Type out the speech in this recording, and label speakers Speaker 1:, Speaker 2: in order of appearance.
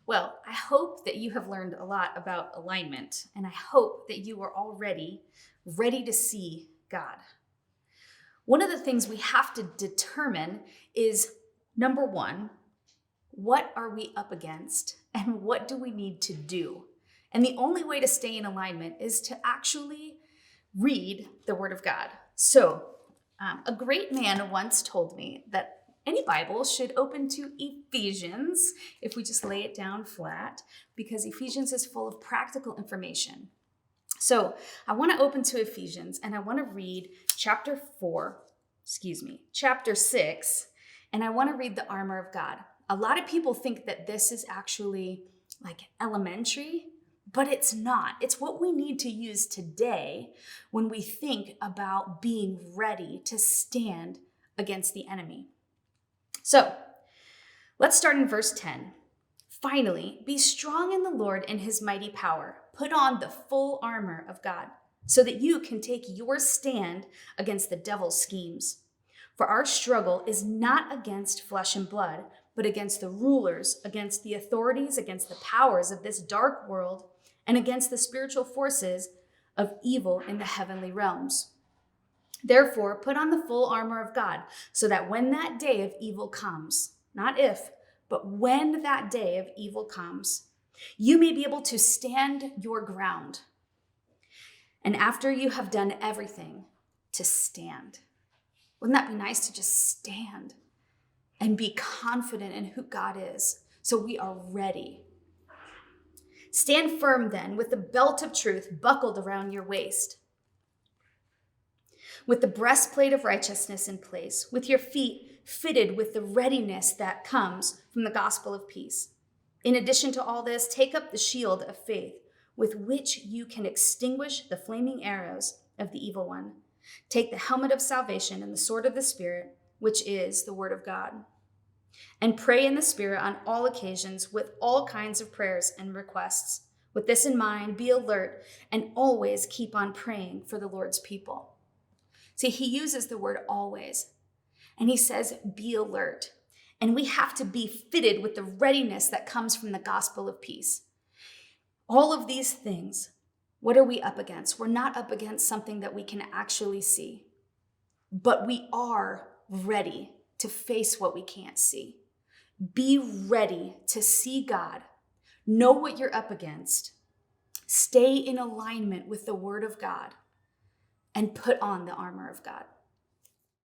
Speaker 1: Well, I hope that you have learned a lot about alignment, and I hope that you are already ready to see God. One of the things we have to determine is number one, what are we up against and what do we need to do? And the only way to stay in alignment is to actually read the Word of God. A great man once told me that any Bible should open to Ephesians if we just lay it down flat, because Ephesians is full of practical information. So I want to open to Ephesians and I want to read chapter 6, and I want to read the armor of God. A lot of people think that this is actually like elementary, but it's not. It's what we need to use today when we think about being ready to stand against the enemy. So let's start in verse 10. Finally, be strong in the Lord and his mighty power. Put on the full armor of God so that you can take your stand against the devil's schemes. For our struggle is not against flesh and blood, but against the rulers, against the authorities, against the powers of this dark world, and against the spiritual forces of evil in the heavenly realms. Therefore, put on the full armor of God, so that when that day of evil comes, not if, but when that day of evil comes, you may be able to stand your ground. And after you have done everything, to stand. Wouldn't that be nice to just stand and be confident in who God is, so we are ready? Stand firm then, with the belt of truth buckled around your waist, with the breastplate of righteousness in place, with your feet fitted with the readiness that comes from the gospel of peace. In addition to all this, take up the shield of faith, with which you can extinguish the flaming arrows of the evil one. Take the helmet of salvation and the sword of the Spirit, which is the word of God. And pray in the Spirit on all occasions with all kinds of prayers and requests. With this in mind, be alert and always keep on praying for the Lord's people. See, he uses the word always, and he says, be alert. And we have to be fitted with the readiness that comes from the gospel of peace. All of these things, what are we up against? We're not up against something that we can actually see, but we are ready to face what we can't see. Be ready to see God. Know what you're up against. Stay in alignment with the word of God and put on the armor of God.